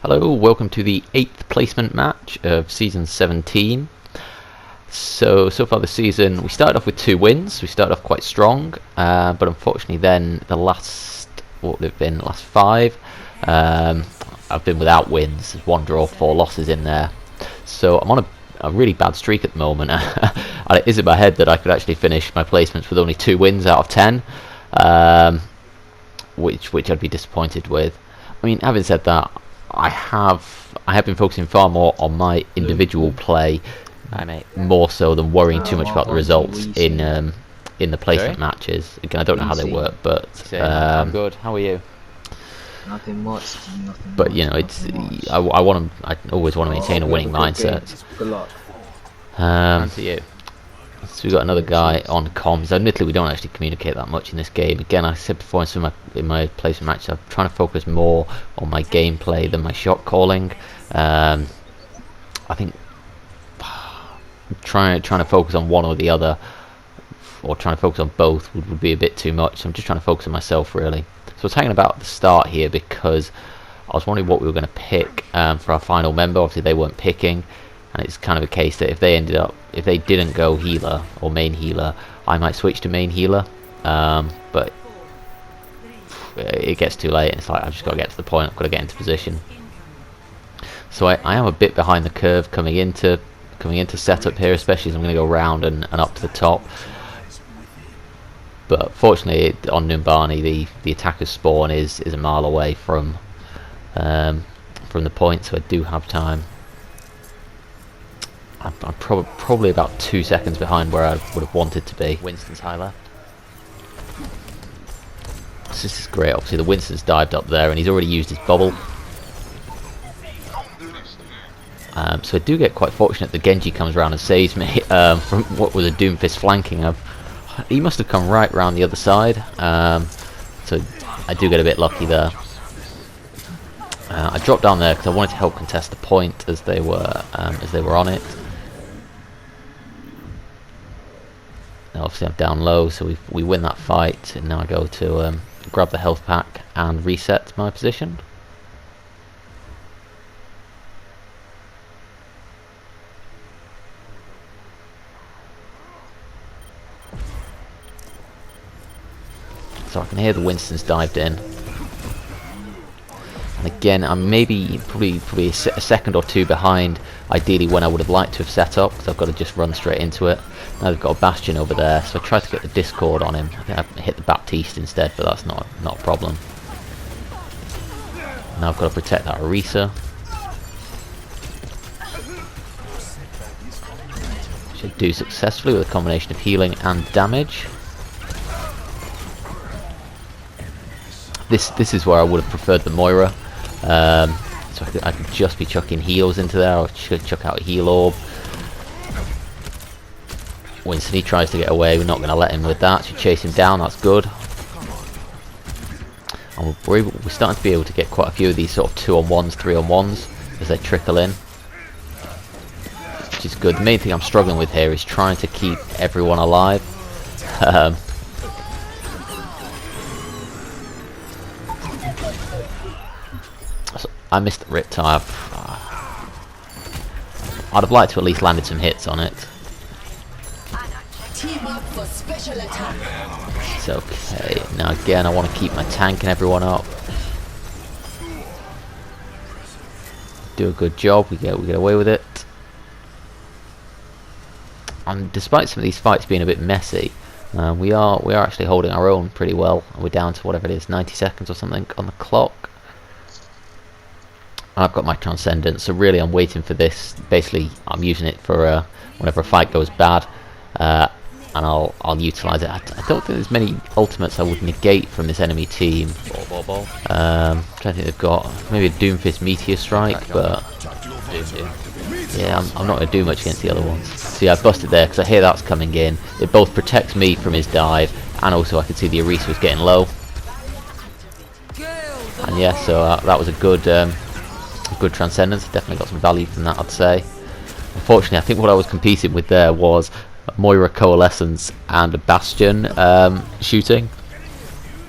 Hello, welcome to the 8th placement match of Season 17. So far this season, we started off with 2 wins. We started off quite strong, but unfortunately then the last 5, I've been without wins. There's 1 draw, 4 losses in there. So I'm on a really bad streak at the moment. And it is in my head that I could actually finish my placements with only 2 wins out of 10, which I'd be disappointed with. I mean, having said that, I have been focusing far more on my individual play, more so than worrying too much about the results in the placement matches. Again, I don't know how they work, but I'm good. How are you? Nothing much. But you know, it's I always want to maintain a winning mindset. Good luck. And to you. So we've got another guy on comms. Admittedly, we don't actually communicate that much in this game. Again, I said before in my placement matches, I'm trying to focus more on my gameplay than my shot calling. I think trying to focus on one or the other, or trying to focus on both, would be a bit too much. So I'm just trying to focus on myself, really. So I was hanging about at the start here because I was wondering what we were going to pick for our final member. Obviously, they weren't picking. And it's kind of a case that if they didn't go healer or main healer, I might switch to main healer. But it gets too late, and it's like I've just got to get to the point. I've got to get into position. So I am a bit behind the curve coming into setup here, especially as I'm going to go round and up to the top. But fortunately, on Numbani, the attacker's spawn is a mile away from the point, so I do have time. I'm probably about 2 seconds behind where I would have wanted to be. Winston's high left. So this is great. Obviously, the Winston's dived up there, and he's already used his bubble. So I do get quite fortunate that Genji comes around and saves me from what was a Doomfist flanking. He must have come right round the other side. So I do get a bit lucky there. I dropped down there because I wanted to help contest the point as they were on it. Now obviously I'm down low, so we win that fight, and now I go to grab the health pack and reset my position. So I can hear the Winston's dived in. And again, I'm probably a second or 2 behind, ideally, when I would have liked to have set up, because I've got to just run straight into it. Now they've got a Bastion over there, so I tried to get the Discord on him. I think I hit the Baptiste instead, but that's not a problem. Now I've got to protect that Orisa. Should do successfully with a combination of healing and damage. This is where I would have preferred the Moira. So I could just be chucking heals into there, or chuck out a heal orb. Winston, he tries to get away, we're not going to let him with that, so chase him down, that's good. And we're starting to be able to get quite a few of these sort of 2-on-1s, 3-on-1s as they trickle in, which is good. The main thing I'm struggling with here is trying to keep everyone alive. I missed the Riptide. I'd have liked to at least landed some hits on it. It's okay. Now again, I want to keep my tank and everyone up. Do a good job. We get away with it. And despite some of these fights being a bit messy, we are actually holding our own pretty well. We're down to whatever it is, 90 seconds or something on the clock. I've got my Transcendence, so really I'm waiting for this. Basically, I'm using it for whenever a fight goes bad, and I'll utilise it. I don't think there's many ultimates I would negate from this enemy team. I don't think they've got maybe a Doomfist Meteor Strike, but yeah, I'm not going to do much against the other ones. See, I busted there because I hear that's coming in. It both protects me from his dive, and also I could see the Orisa was getting low. And yeah, so that was a good Transcendence. Definitely got some value from that, I'd say. Unfortunately, I think what I was competing with there was Moira Coalescence and a Bastion shooting,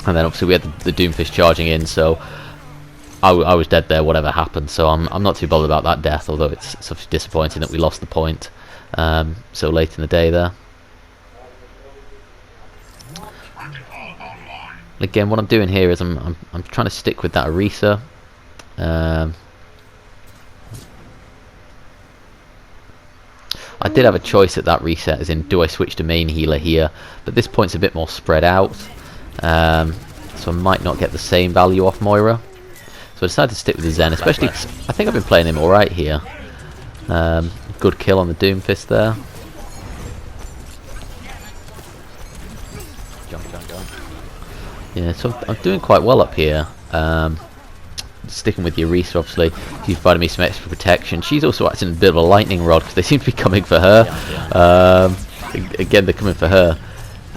and then obviously we had the Doomfist charging in, so I was dead there, whatever happened. So I'm not too bothered about that death. Although it's obviously disappointing that we lost the point so late in the day there. Again, what I'm doing here is I'm trying to stick with that Orisa. I did have a choice at that reset, as in, do I switch to main healer here? But this point's a bit more spread out, so I might not get the same value off Moira. So I decided to stick with the Zen, especially 'cause I think I've been playing him alright here. Good kill on the Doomfist there. Yeah, so I'm doing quite well up here. Sticking with your Orisa, obviously, she's providing me some extra protection. She's also acting a bit of a lightning rod because they seem to be coming for her. Again, they're coming for her,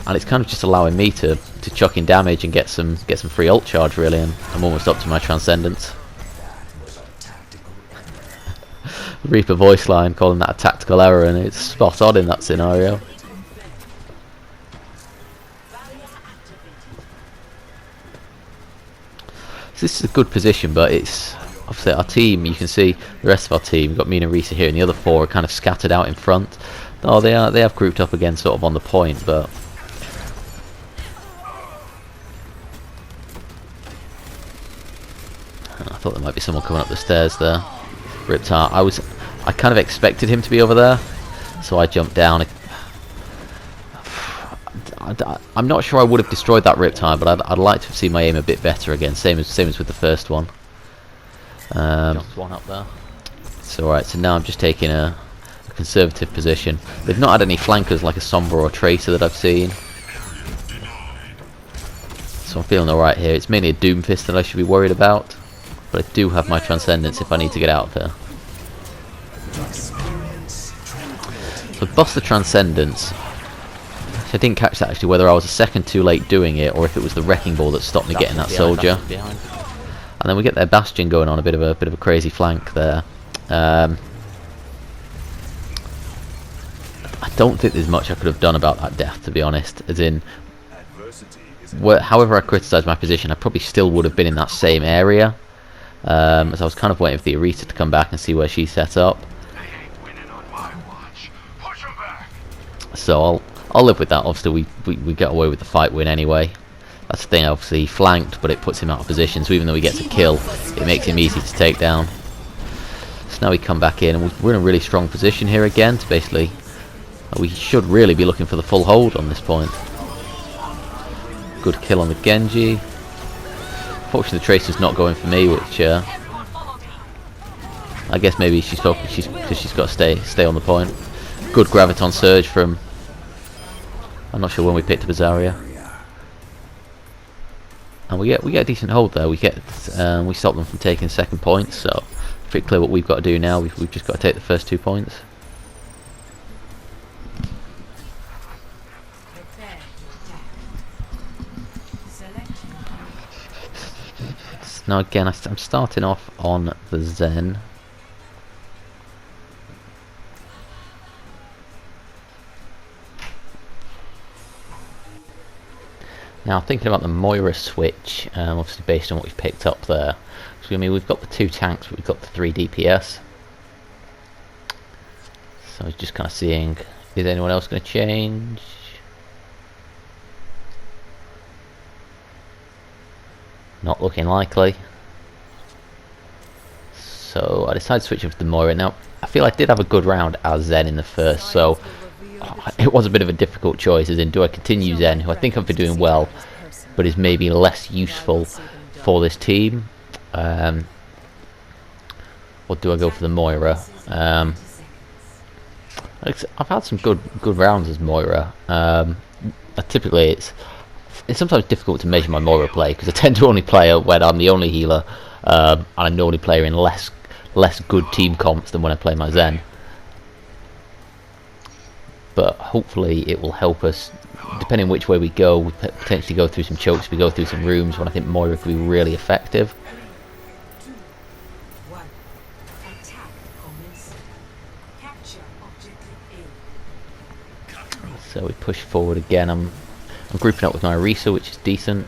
and it's kind of just allowing me to chuck in damage and get some free ult charge really. And I'm almost up to my Transcendence. Reaper voice line calling that a tactical error, and it's spot on in that scenario. So this is a good position, but it's obviously our team. You can see the rest of our team. We've got me and Orisa here, and the other four are kind of scattered out in front. Oh, they have grouped up again, sort of on the point, but I thought there might be someone coming up the stairs there. Riptide. I kind of expected him to be over there, so I jumped down. I'm not sure I would have destroyed that Riptide, but I'd like to see my aim a bit better again. Same as with the first one. Jumped one up there. So alright, so now I'm just taking a conservative position. They've not had any flankers like a Sombra or Tracer that I've seen, so I'm feeling alright here. It's mainly a Doomfist that I should be worried about, but I do have my Transcendence if I need to get out of here. So bust the Transcendence. I didn't catch that actually, whether I was a second too late doing it or if it was the Wrecking Ball that stopped me getting that soldier. And then we get their Bastion going on, a bit of a crazy flank there. I don't think there's much I could have done about that death, to be honest. As in, however I criticised my position, I probably still would have been in that same area. As I was kind of waiting for the Orisa to come back and see where she set up. So I'll live with that. Obviously we get away with the fight win anyway. That's the thing, obviously he flanked, but it puts him out of position, so even though he gets a kill, it makes him easy to take down. So now we come back in, and we're in a really strong position here again to basically, we should really be looking for the full hold on this point. Good kill on the Genji. Unfortunately the Tracer's not going for me, which I guess maybe she's because she's got to stay on the point. Good Graviton Surge from, I'm not sure when we picked up a Zarya. And we get a decent hold there. We stop them from taking second points, so pretty clear what we've got to do now. We've just got to take the first 2 points. Now again, I'm starting off on the Zen. Now thinking about the Moira switch, obviously based on what we've picked up there. So I mean, we've got the 2 tanks, but we've got the 3 DPS. So I was just kind of seeing, is anyone else going to change? Not looking likely. So I decided to switch over to the Moira. Now I feel I did have a good round as Zen in the first, so it was a bit of a difficult choice, as in, do I continue Zen, who I think I've been doing well, but is maybe less useful for this team, or do I go for the Moira? I've had some good rounds as Moira. Typically it's sometimes difficult to measure my Moira play, because I tend to only play when I'm the only healer, and I'm the only player in less good team comps than when I play my Zen. But hopefully it will help us, depending which way we go. We potentially go through some chokes, we go through some rooms when I think Moira could be really effective. So we push forward again. I'm grouping up with my Orisa, which is decent.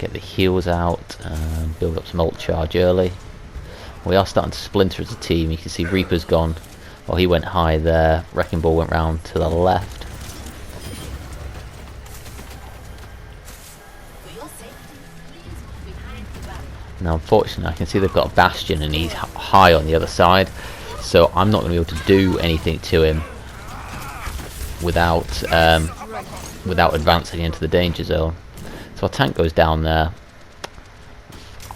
get the heals out, build up some ult charge early. We are starting to splinter as a team. You can see Reaper's gone. Well, he went high there. Wrecking Ball went round to the left. Now, unfortunately, I can see they've got a Bastion and he's high on the other side. So I'm not going to be able to do anything to him without without advancing into the danger zone. So our tank goes down there.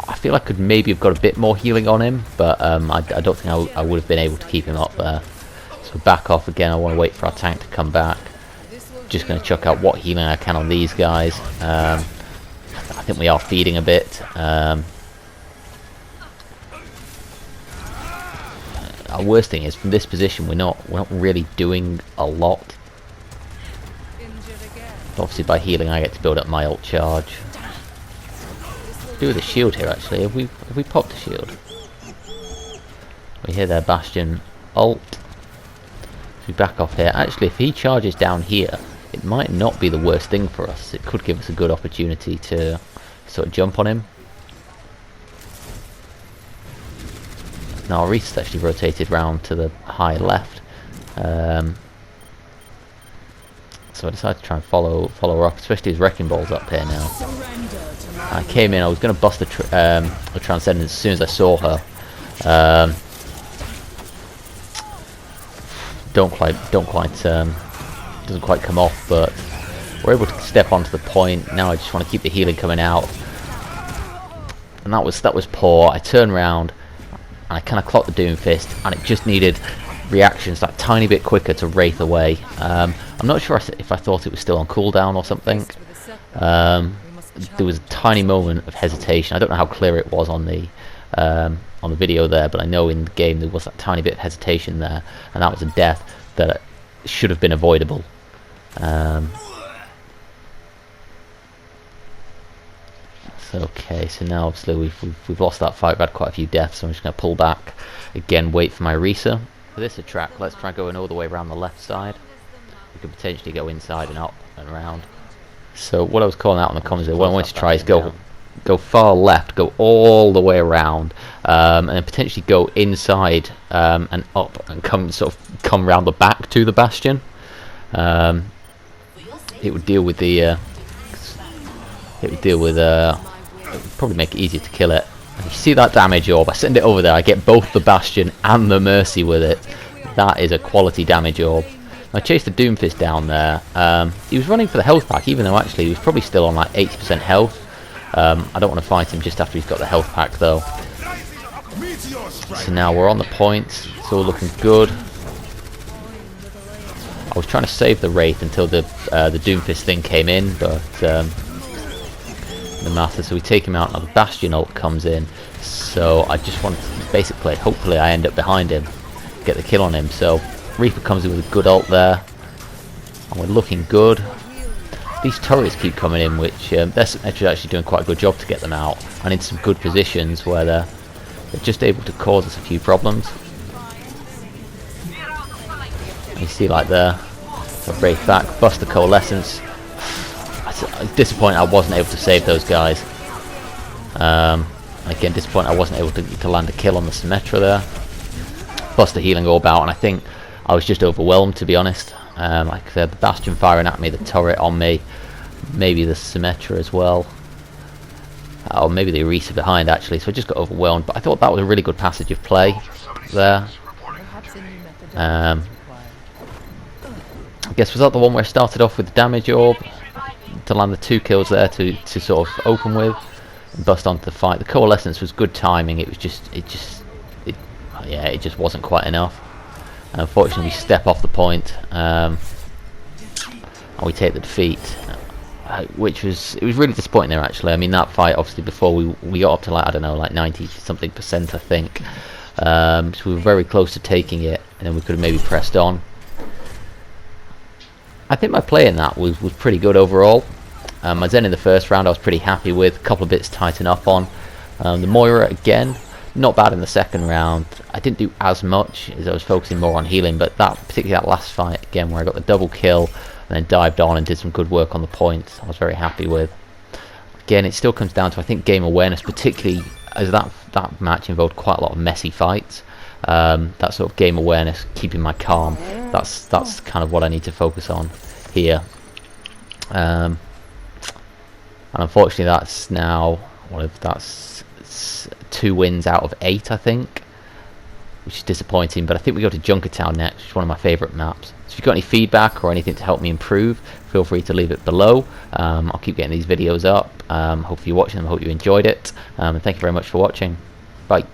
I feel I could maybe have got a bit more healing on him, but I don't think I would have been able to keep him up there. So back off again. I want to wait for our tank to come back. Just going to chuck out what healing I can on these guys. I think we are feeding a bit. Our worst thing is from this position we're not really doing a lot. Obviously by healing I get to build up my ult charge. Do the shield here actually. Have we popped the shield? We hear their Bastion ult. If we back off here. Actually if he charges down here, it might not be the worst thing for us. It could give us a good opportunity to sort of jump on him. Now our Reese actually rotated round to the high left. So I decided to try and follow her up, especially his Wrecking Ball's up here now. I came in, I was going to bust the Transcendence as soon as I saw her. Doesn't quite come off, but we're able to step onto the point. Now I just want to keep the healing coming out. And that was poor. I turned around and I kind of clocked the Doomfist, and it just needed reactions that tiny bit quicker to wraith away. I'm not sure if I thought it was still on cooldown or something. There was a tiny moment of hesitation. I don't know how clear it was on the video there, but I know in the game there was that tiny bit of hesitation there, and that was a death that should have been avoidable. Okay, so now obviously we've lost that fight. We've had quite a few deaths, so I'm just going to pull back again, wait for my Risa. For this track, let's try going all the way around the left side. We could potentially go inside and up and around. So what I was calling out on the comments, what I wanted to try is go far left, go all the way around, and then potentially go inside and up and come round the back to the Bastion. It would deal with the it would probably make it easier to kill it. And you see that damage orb, I send it over there, I get both the Bastion and the Mercy with it. That is a quality damage orb. I chased the Doomfist down there. He was running for the health pack, even though actually he was probably still on like 80% health. I don't want to fight him just after he's got the health pack though. So now we're on the point, it's all looking good. I was trying to save the Wraith until the Doomfist thing came in, but the matter, so we take him out, now the Bastion ult comes in, so I just want to basically, hopefully I end up behind him, get the kill on him. So Reaper comes in with a good ult there, and we're looking good. These turrets keep coming in, which they're actually doing quite a good job to get them out, and in some good positions where they're just able to cause us a few problems. And you see like there, got Wraith back, bust the Coalescence. I was disappointed I wasn't able to save those guys. Again, disappointed I wasn't able to land a kill on the Symmetra there. Bust the healing orb out, and I think I was just overwhelmed, to be honest. Like I said, the Bastion firing at me, the turret on me, maybe the Symmetra as well. Or maybe the Orisa behind actually, so I just got overwhelmed. But I thought that was a really good passage of play there. I guess was that the one where I started off with the damage orb to land the 2 kills there to sort of open with and bust onto the fight. The Coalescence was good timing. It just wasn't quite enough. And unfortunately, we step off the point and we take the defeat, which was really disappointing there actually. I mean, that fight obviously before we got up to like, I don't know, like 90-something% I think. So we were very close to taking it, and then we could have maybe pressed on. I think my play in that was pretty good overall. My Zen in the first round I was pretty happy with, a couple of bits to tighten up on. The Moira again, not bad in the second round. I didn't do as much as I was focusing more on healing, but particularly that last fight again where I got the double kill and then dived on and did some good work on the points, I was very happy with. again, it still comes down to, I think, game awareness, particularly as that match involved quite a lot of messy fights. That sort of game awareness, keeping my calm, that's kind of what I need to focus on here. And unfortunately, that's now that's 2 wins out of 8, I think, which is disappointing. But I think we go to Junkertown next, which is one of my favourite maps. So if you've got any feedback or anything to help me improve, feel free to leave it below. I'll keep getting these videos up. Hopefully you're watching them. I hope you enjoyed it. And thank you very much for watching. Bye.